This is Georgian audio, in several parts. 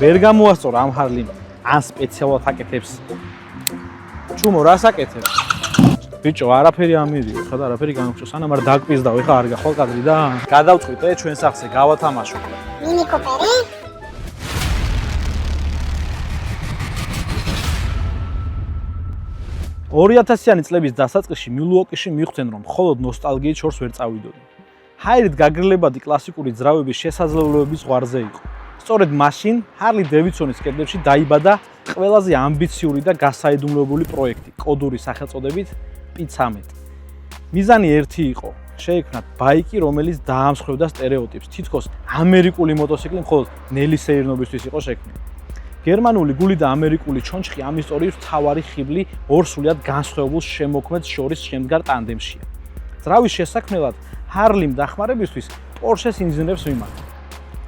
ვერ გამოასწორ ამ ჰარლიმ ან სპეციალურად აკეთებს. ჩუმო რას აკეთებს? ბიჭო, არაფერი ამირიო, ხა და არაფერი გამოგჭო. სანამ არ დაგპიზდავ, ეხა არ გახვალ კადრი და გადავწყვიტე ჩვენ სახზე გავათამაშო. მინი კოპერი? 2000-იანი წლების დასაწყისში მილუოკიში მიხვდნენ, რომ მხოლოდ ნოსტალგიით შორს ვერ წავიდოდნენ. ჰაერით გაგრილებადი კლასიკური ძრავების შესაძლებლობების ზღვარზე იყო. სწორედ მაშინ ჰარლი დევიდსონის კედლებში დაიბადა ყველაზე ამბიციური და გასაიდუმლოებული პროექტი, კოდური სახელწოდებით P13. მიზანი ერთი იყო: შეექმნათ ბაიკი, რომელიც დაამსხვრევდა სტერეოტიპს. თითქოს ამერიკული მოტოციკლი მხოლოდ ნელი სეირნობისთვის იყო შექმნილი. გერმანული გული და ამერიკული ჩონჩხი ამ ისტორიის მთავარი ხიბლი ორ სრულიად განსხვავებულ შემოქმედს შორის შემდგარ ტანდემშია. ძრავის შესაქმნელად ჰარლიმ დახმარებისთვის პორშეს ინჟინერებს მიმართა.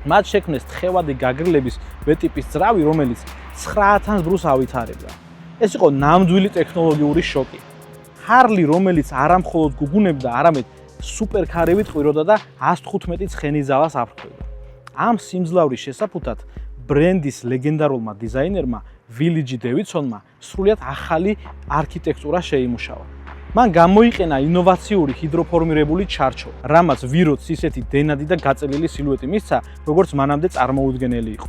მათ შექმნეს თხევადი გაგრილების ვეტიპის ძრავი, რომელიც 9000 ბრუს ავითარებდა. ეს იყო ნამდვილი ტექნოლოგიური შოკი. ჰარლი, რომელიც არამხოლოდ გუგუნებდა, არამედ სუპერქარებით ყვიროდა და 115 ცხენის ძალას აფრქვევდა. ამ სიმძლავრის შესაფუთად ბრენდის ლეგენდარულმა დიზაინერმა ვილი ჯი დევიდსონმა სრულიად ახალი არქიტექტურა შეიმუშავა. მან გამოიყენა ინოვაციური ჰიდროფორმირებული ჩარჩო, რამაც ვიროც ისეთი დენადი და გაწელილი სილუეტი მისცა, როგორც მანამდე წარმოუდგენელი იყო.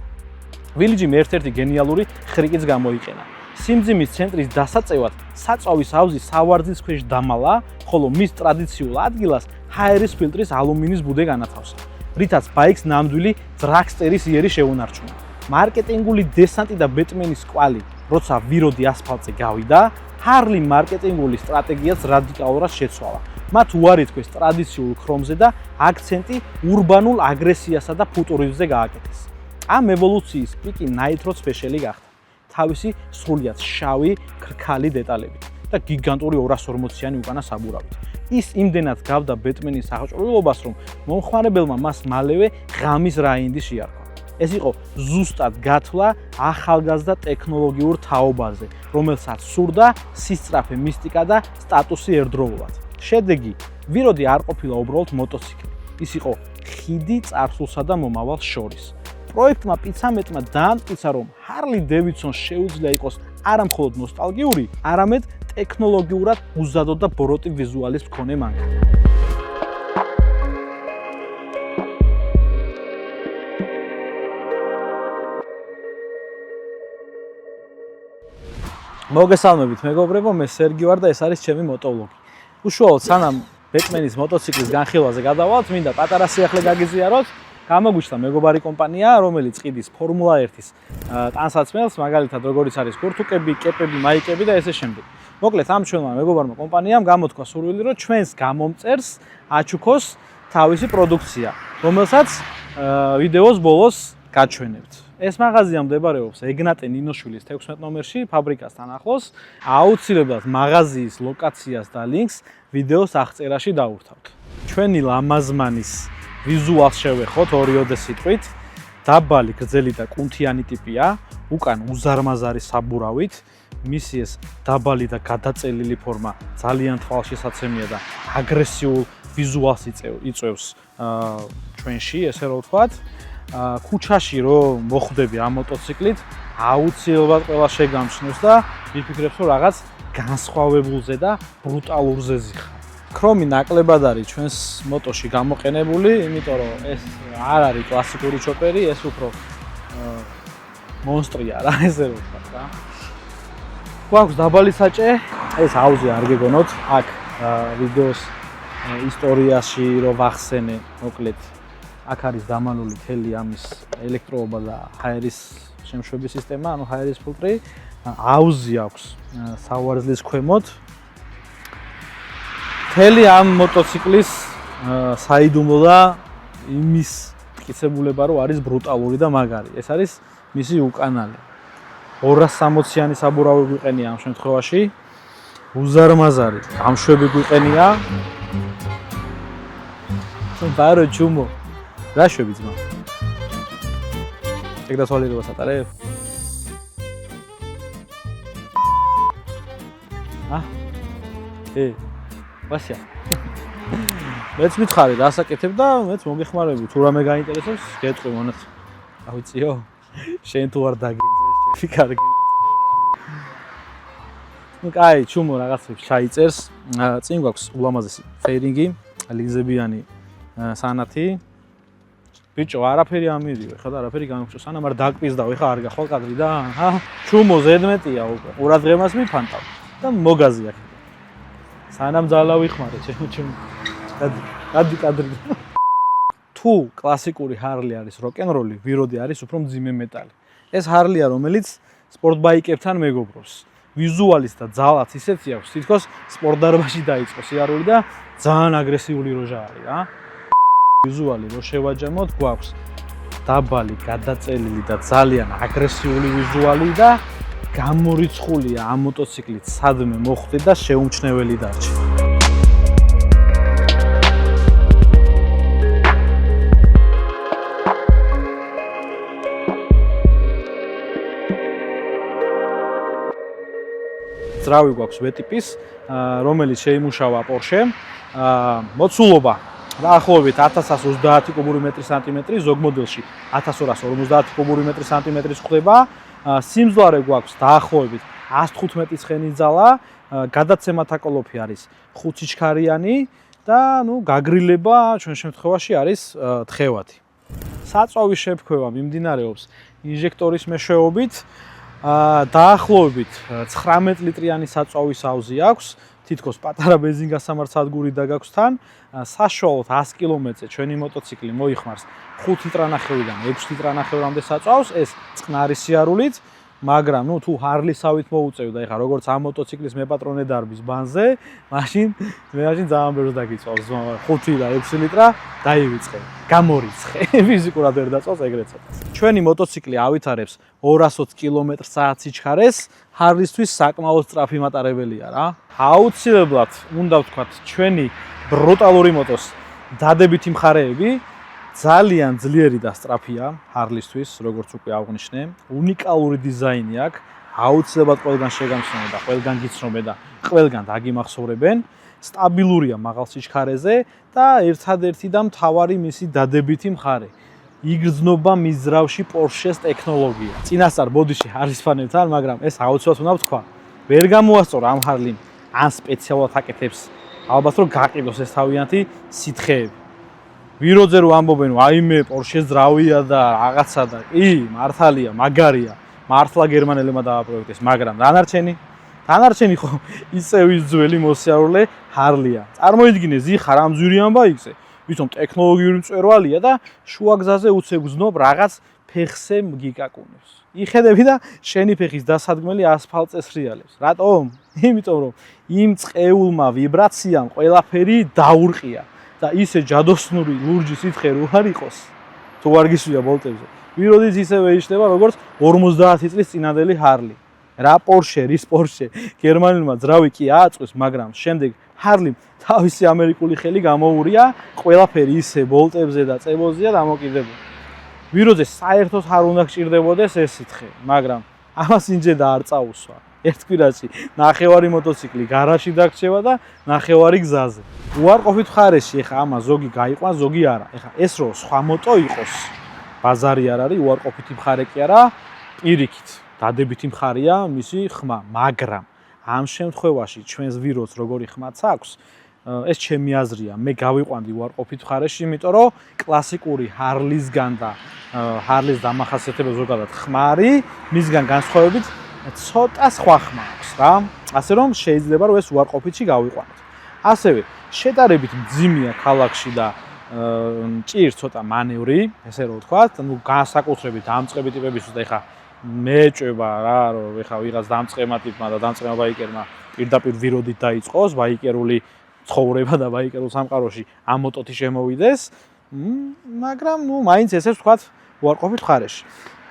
ვილი ჯიმ ერთ-ერთი გენიალური ხრიკიც გამოიყენა. სიმძიმის ცენტრის დასაწევად საწვავის ავზი სავარძლის ქვეშ დამალა, ხოლო მის ტრადიციულ ადგილას ჰაერის ფილტრის ალუმინის ბუდე განათავსა, რითაც ბაიქს ნამდვილი დრაგსტერის იერი შეუნარჩუნა. მარკეტინგული დესანტი და ბეტმენის კვალი, როცა ვიროდი ასფალტზე გავიდა, ჰარლი მარკეტინგული სტრატეგიას რადიკალურად შეცვალა. მათ უარი თქვეს ტრადიციულ ქრომზე და აქცენტი ურბანულ აგრესიასა და ფუტურიზმზე გააკეთეს. ამ ევოლუციის პიკი ნაითრო სპეშალი გახდა. თავისი სრულიად შავი, ქრქალი დეტალებით და გიგანტური 240-იანი უკანა საბურავით. ის იმდენად გავდა ბეტმენის აღჭურვილობას, რომ მომხმარებელმა მას მალევე ღამის რაინდი შეარქვა. ეს იყო ზუსტად გათვლა ახალგაზრდა ტექნოლოგიურ თაობაზე, რომელსაც სურდა სისწრაფე მისტიკა და სტატუსი ერთდროულად. შედეგი, ვიროდი არ ყოფილა უბრალოდ მოტოციკლი, ის იყო ხიდი წარსულსა და მომავალს შორის. პროექტმა P13-მა დაამტკიცა, რომ ჰარლი დევიდსონს შეუძლია იყოს არა მხოლოდ ნოსტალგიური, არამედ ტექნოლოგიურად უზადო და ბოროტი ვიზუალის მქონე მანქანა. მოგესალმებით მეგობრებო, მე სერგი ვარ და ეს არის ჩემი მოტოვლოგი. უშუალოდ სანამ ბეტმენის მოტოციკლის განხილვაზე გადავალთ, მინდა პატარა სიახლე გაგიზიაროთ. გამოგვიჩნდა მეგობარი კომპანია, რომელიც ყიდის ფორმულა 1-ის ტანსაცმელს, მაგალითად როგორიც არის ქურთუკები, კეპები, მაიკები და ესე შემდეგ. მოკლედ ამ ჩვენმა მეგობარმა კომპანიამ გამოთქვა სურვილი, რომ ჩვენს გამომწერს აჩუქოს თავისი პროდუქცია, რომელსაც ვიდეოს ბოლოს გაჩვენებთ. ეს მაღაზია მდებარეობს ეგნატე ნინოშვილის 16 ნომერში, ფაბრიკასთან ახლოს. აუცილებლად მაღაზიის ლოკაციას და ლინკს ვიდეოს აღწერაში დავურთავთ. ჩვენი ლამაზმანის ვიზუალს შევეხოთ ორიოდე სიტყვით. დაბალი, გრძელი და კუნთიანი ტიპია, უკან უზარმაზარი საბურავით. მისი ეს დაბალი და გადაწელილი ფორმა ძალიან თვალშესაცემია და აგრესიულ ვიზუალს იწვევს ჩვენში, ესე რომ ვთქვათ. ქუჩაში რომ მოხვდები ამ მოტოციკლით, აუცილებლად ყველა შეგამჩნევს და ვიფიქრებს, რომ რაღაც განსხვავებულზე და ბრუტალურზე ზიხარ. ქრომი ნაკლებად არის ჩვენს მოტოში გამოყენებული, იმიტომ რომ ეს არ არის კლასიკური ჩოპერი, ეს უფრო მონსტრია რა, ესე რომ ვთქვათ რა. გვაქვს დაბალი საჭე, ეს აუზი არ გეგონოთ, აქ ვიდეოს ისტორიაში რომ ვახსენე, მოკლედ აქ არის დამალული მთელი ამის ელექტროობა და ჰაერის შემშვების სისტემა, ანუ ჰაერის ფილტრი. აუზი აქვს სავარძლის ქვემოთ. მთელი ამ მოტოციკლის საიდუმლო და იმის მტკიცებულება, რომ არის ბრუტალური და მაგარი. ეს არის მისი უკანალი. 260-იანი საბურავი გვიყენია ამ შემთხვევაში. უზარმაზარი გამშვები გვიყენია. ბარო ჩუმო რა შვები ძმა? ეგ დასვალიერებას ატარებ? ვასია. მეც მითხარი, რას აკეთებ და მეც მოგეხმარები. თუ რამე გაინტერესებს, გეტყვი მონაც. ავიწიო. შენ თუ არ დაგენძრეს, ჩემი კარგი. ну, კაი, ჩუმო რაღაცებს ჩაიწერს. წინ გვაქვს ულამაზესი ფეირინგი, ლინზებიანი სანათი. ბიჭო, არაფერი ამირიო, ხა და არაფერი გამიგვჭო. სანამ არ დაგპიზდავ, ხა არ გახვალ კადრი და ჩუმო ზედმეტია უკვე. ყურადღებას მიფანტავ და მოგაზია. სანამ ძალა ვიხმარე, ჩემო. გადი კადრი. თუ კლასიკური ჰარლი არის როკ-ენ-როლი, ვიროდი არის უფრო მძიმე მეტალი. ეს ჰარლია, რომელიც სპორტ ბაიკებთან მეგობრობს. ვიზუალიც და ძალაც ისეთი აქვს, თითქოს სპორტ დარბაზში დაიწყო სიარული და ძალიან აგრესიული როჟა არის, რა. ვიზუალი რო შევაჯამოთ, გვაქვს დაბალი, გადაწელილი და ძალიან აგრესიული ვიზუალი და გამორიცხულია ამ მოტოციკლით სადმე მოხვდე და შეუმჩნეველი დარჩე. ძრავი გვაქვს V-ტიპის, რომელიც შეიმუშავა Porsche. მოცულობა დაახლოებით 1130 კუბური მეტრი სანტიმეტრი, ზოგ მოდელში 1250 კუბური მეტრი სანტიმეტრის ხდება. სიმძლავრე გვაქვს დაახლოებით 115 ცხენის ძალა, გადაცემათა კოლოფი არის 5 სიჩქარიანი და გაგრილება ჩვენ შემთხვევაში არის თხევადი. საწვავის შეფქვევა მიმდინარეობს ინჟექტორის მეშვეობით. დაახლოებით 19 litrიანი საწვავის აუზი აქვს, თითქოს პატარა ბენზინგასამარცხადგური და გაქვს თან. საშუალოდ 100 კილომეტრზე ჩვენი მოტოციკლი მოიხმარს 5 ლიტრანახევრიდან 6 ლიტრანახევრამდე საწვავს, ეს წყნარი სიარულით, მაგრამ თუ ჰარლისავით მოუწევ და ეხა როგორც ამ მოტოციკლის მეპატრონე დარბის ბანზე, მაშინ ძალიან ბევრს დაგიწევს 5 და 6 ლიტრა დაივიწყე, გამორიცხე, ფიზიკურად ვერ დაწევს ეგრეც. ჩვენი მოტოციკლი ავითარებს 220 კმ/სთ სიჩქარეს, ჰარლისთვის საკმაოდ სწრაფი მატარებელია რა. აუცილებლად უნდა ვთქვათ, ჩვენი ბრუტალური მოტოს დადებითი მხარეები ძალიან ძლიერი და სწრაფია ჰარლისთვის, როგორც უკვე აღვნიშნე. უნიკალური დიზაინი აქვს, აუცილებლად ყველგან შეგამცნო და ყველგან გიცნობე და ყველგან დაგიმახსოვრებენ. სტაბილურია მაღალ სიჩქარეზე და ერთადერთი და მთავარი მისი დადებითი მხარე. იგრძნობა მიზრავში Porsche-ს ტექნოლოგია. წინასწარ ბოდიში არის ფანებთან, მაგრამ ეს აუცილებლად უნდა ვთქვა. ვერ გამოასწორა ამ ჰარლიმ ან სპეციალურად აკეთებს. ალბათ რომ გაყიდოს ეს თავიანთი სითხეები. ვიროძე რომ ამბობენ, აიმე Porsche ძრავია და რაღაცა და კი, მართალია, მაგარია. მართლა გერმანელებმა დააპროექტეს, მაგრამ დანარჩენი ხო ისევ ის ძველი მოსიარულე ჰარლია. წარმოიდგინე, ზიხარ ამ ძვირიან ბაიკზე, ვითომ ტექნოლოგიური მწვერვალია და შუა გზაზე უცებ გზნობ რაღაც ფეხზე გიკაკუნებს. იხედები და შენი ფეხის დასადგმელი ასფალტზე სრიალებს. რატომ? იმიტომ რომ იმ წყეულმა ვიბრაციამ ყველაფერი დაურყია და ისე ჯადოსნური ლურჯი სითხე რო არ იყოს, თუ არ გისვია ბოლტებზე. ვიროდიც ისევე იშლება როგორც 50 წლის წინანდელი ჰარლი. რა Porsche, რის Porsche, გერმანულმა ძრავი კი ააწყვეს, მაგრამ შემდეგ ჰარლიმ თავისი ამერიკული ხელი გამოურია, ყველაფერი ისე ბოლტებზე და წებოზეა დამოკიდებული. ვიროძე საერთოდ არ უნდა გჭირდებოდეს ეს სითხე, მაგრამ ამას ინჯედა არ წაუსვა. ერთ კვირაში ნახევარი მოტოციკლი გარაჟში დაგრჩება და ნახევარი გზაზე. უარყოფით მხარეში ეხა ამა ზოგი გაიყვან, ზოგი არა. ეხა ეს რო სხვა მოტო იყოს, ბაზარი არ არის, უარყოფითი მხარე კი არა, პირიქით. დადებითი მხარეა მისი ხმა, მაგრამ ამ შემთხვევაში ჩვენს ვიროც როგორი ხმაც აქვს, ეს ჩემი აზრია, მე გავიყვანდი უარყოფით მხარეში, იმიტომ რომ კლასიკური ჰარლისგან და ჰარლის დამახასიათებელი ზოგადად ხმარი, მისგან განსხვავებით ცოტა სხვა ხმა აქვს რა. ასე რომ შეიძლება რომ ეს უარყოფითში გავიყვანოთ. ასევე შედარებით მძიმეა ქალაქში და ჭირს ცოტა მანევრი, ესე რომ ვთქვათ, განსაკუთრებით დამწყები ტიპებისთვის და ეხა მეჭება რა, რომ ეხა ვიღაც დამწყემა ტიპმა და დამწყემა ბაიკერმა პირდაპირ ვიროდით დაიწყოს ბაიკერული ცხოვრება და ბაიკერულ სამყაროში ამ მოტოთი შემოვიდეს, მაგრამ მაინც ესე ვთქვათ უარყოფით მხარეში.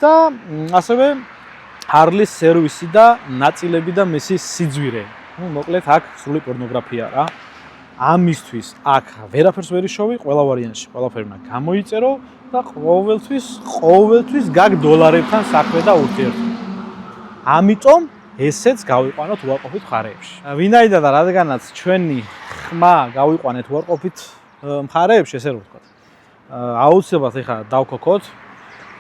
და ასევე ჰარლის სერვისი და ნაწილები და მისი სიძვირე. მოკლედ აქ სრული პორნოგრაფია რა. ამისთვის აქ ვერაფერს ვერ იშოვი, ყველა ვარიანტში, ყველაფერი უნდა გამოიწერო და ყოველთვის გაგ დოლარებთან საქმე და ურთიერთობა. ამიტომ ესეც გავიყვანოთ უარყოფით მხარეებში. ვინაიდან და რადგანაც ჩვენი ხმა გავიყვანეთ უარყოფით მხარეებში, ესე რომ ვთქვათ. აუცილებლად ეხა დავქოქოთ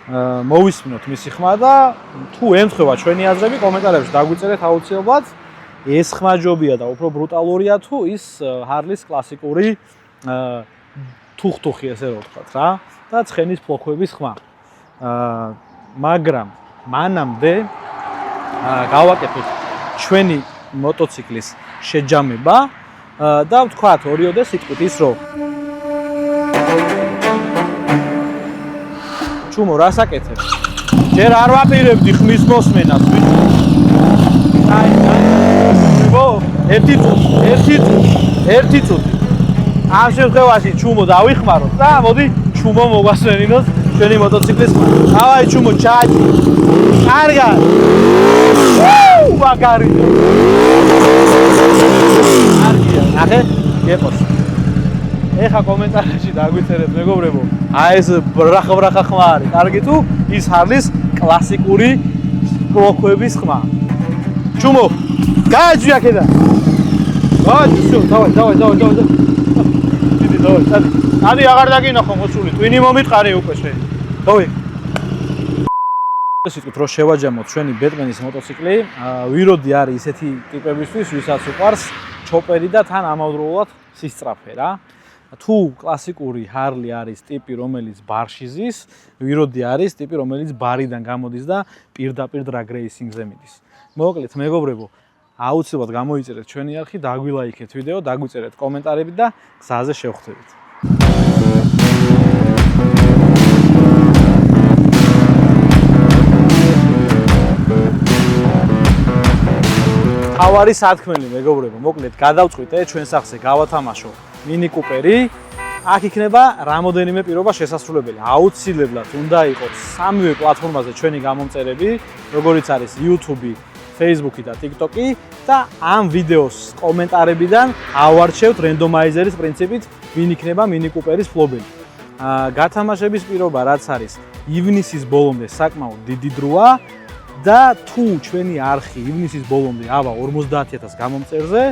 მოვისმინოთ მისი ხმა და თუ ემთხვევა ჩვენი აზრები კომენტარებში დაგვიწერეთ აუცილებლად. ეს ხმა ჯობია და უფრო ბრუტალურია თუ ის ჰარლის კლასიკური თუხთუხი ესე რომ ვთქვათ რა და ცხენის ფლოქების ხმა. მაგრამ მანამდე გავაკეთოთ ჩვენი მოტოციკლის შეჯამება და ვთქვათ ორიოდე სიტყვით ის რომ ჩუმო რას აკეთებ? ჯერ არ ვაპირებდი ხმის მოსმენას ვიცი. აი, ერთი წუთი. ამ შემთხვევაში ჩუმო დავიხმაროთ და მოდი ჩუმო მოგვასვენინოს ჩვენი მოტოციკლის ხმა. დავაი ჩუმო ჩაჭი. კარგად. მაგარი. კარგია, ნახე, გეყოს. ეხა კომენტარებში დაგვიწერეთ მეგობრებო, აი ეს ბრახა ხმა არის. კარგი თუ ის ჰარლის კლასიკური ფლოქების ხმა. ჩუმო, გააძვი აქედან. გააძვი, დავай. დიდი დავай, ადი აღარ დაგინახო მოსული, ტვინი მომიტყარი უკვე შენ. დავай. ეს ვიტყვით რომ შევაჯამოთ ჩვენი ბეტმენის მოტოციკლი. ვიროდი არის ისეთი ტიპებისთვის, ვისაც უყვარს ჩოპერი და თან ამავდროულად სისწრაფე რა. თუ კლასიკური ჰარლი არის ტიპი, რომელიც ბარში ზის, ვიროდი არის ტიპი, რომელიც ბარიდან გამოდის და პირდაპირ დრაგ რეისინგზე მიდის. მოკლედ, მეგობრებო, აუცილებლად გამოიწერეთ ჩვენი არხი, დაგვილაიქეთ ვიდეო, დაგვიწერეთ კომენტარები და გზაზე შევხვდებით. თავარი სათქმელი მეგობრებო, მოკლედ გადავწყვიტე ჩვენ სახზე გავათამაშო Mini Cooperi. აქ იქნება რამოდენიმე პირობა შესასრულებელი. აუცილებლად უნდა იყოს სამივე პლატფორმაზე ჩვენი გამომწერები, როგორიც არის YouTube, Facebook და TikTok-ი და ამ ვიდეოს კომენტარებიდან ავარჩევთ რენდომაიზერის პრინციპით, ვინ იქნება Mini Cooper-ის ფლობელი. გათამაშების პირობა რაც არის ივნისის ბოლომდე საკმაოდ დიდი დროა და თუ ჩვენი არხი ივნისის ბოლომდე ავა 50000 გამომწერზე,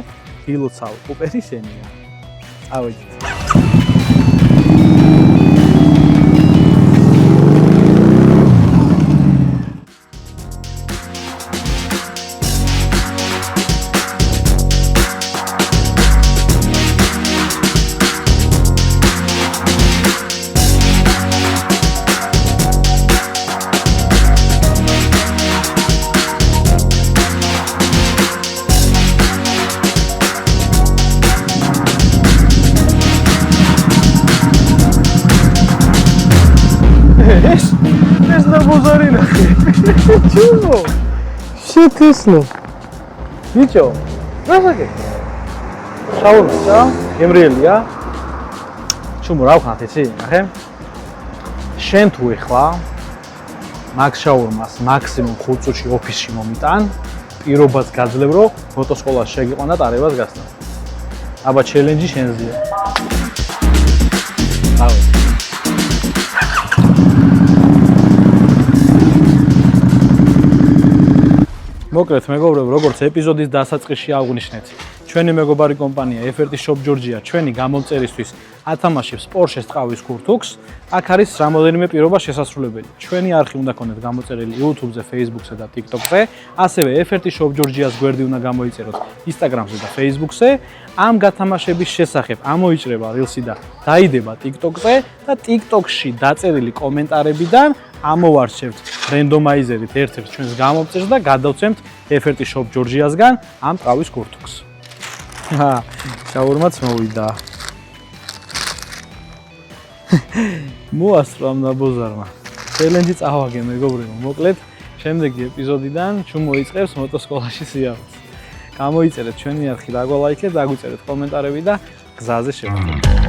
ილოცავ Cooper-ი შენია. ავეჯით. ეს ნაბოზარინა. ჩუმო. შეთესლო. ბიჭო, რასაკე? შაურმა, გემრიელია. ჩუმო, რა ვხანთ იცი? ნახე. შენ თუ ეხლა მაგ შაურმას მაქსიმუმ 5 წუთში ოფისში მომიტან, პირობას გაძლევ, რომ მოტოსკოლაში შეგიყვან და ტარებას გასწავლ. აბა ჩელენჯი შენზეა. აუ. მოკლედ მეგობრებო, როგორც ეპიზოდის დასაწყისში აღვნიშნეთ, ჩვენი მეგობარი კომპანია F1 Shop Georgia ჩვენი გამომწერისთვის ათამაშებს Porsche-ს ტყავის ქურთუქს. აქ არის რამოდენიმე პირობა შესასრულებელი. ჩვენი არხი უნდა გქონდეთ გამოწერილი YouTube-ზე, Facebook-ზე და TikTok-ზე, ასევე F1 Shop Georgia-ს გვერდი უნდა გამოიწეროთ Instagram-ზე და Facebook-ზე. ამ გათამაშების შესახებ ამოიჭრება Reels-ი და დაიდება TikTok-ზე და TikTok-ში დაწერილი კომენტარებიდან ამოვარჩევთ რენდომაიზერით ერთ-ერთ ჩვენს გამომწერს და გადავცემთ F1 Shop Georgia-სგან ამ ტყავის ქურთუქს. შაურმაც მოვიდა. მოასწრამ ნაბოზარმა. ჩელენჯი წავაგე მეგობრებო, მოკლედ შემდეგი ეპიზოდიდან ჩუმო იწყებს მოტოსკოლაში სიახლეს. გამოიწერეთ ჩვენი არხი, დაგვალაიქეთ, დაგვიწერეთ კომენტარები და გზაზე შევხვდებით.